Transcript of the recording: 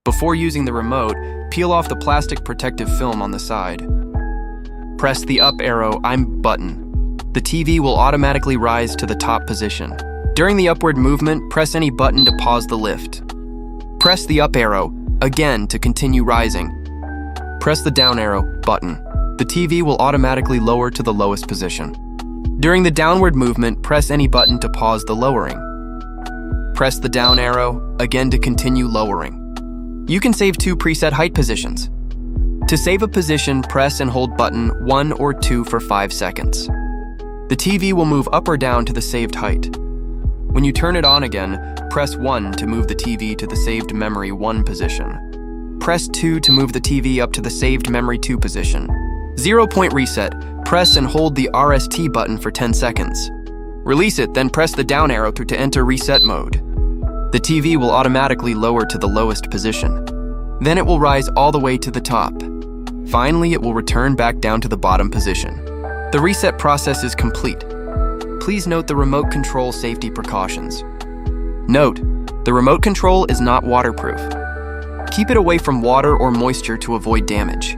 Before using the remote, peel off the plastic protective film on the side. Press the up arrow button. The TV will automatically rise to the top position. During the upward movement, press any button to pause the lift. Press the up arrow again to continue rising. Press the down arrow button. The TV will automatically lower to the lowest position. During the downward movement, press any button to pause the lowering. Press the down arrow again to continue lowering. You can save 2 preset height positions. To save a position, press and hold button 1 or 2 for 5 seconds. The TV will move up or down to the saved height. When you turn it on again, press 1 to move the TV to the saved memory 1 position. Press 2 to move the TV up to the saved memory 2 position. 0-point reset. Press and hold the RST button for 10 seconds. Release it, then press the down arrow to enter reset mode. The TV will automatically lower to the lowest position. Then it will rise all the way to the top. Finally, it will return back down to the bottom position. The reset process is complete. Please note the remote control safety precautions. Note, the remote control is not waterproof. Keep it away from water or moisture to avoid damage.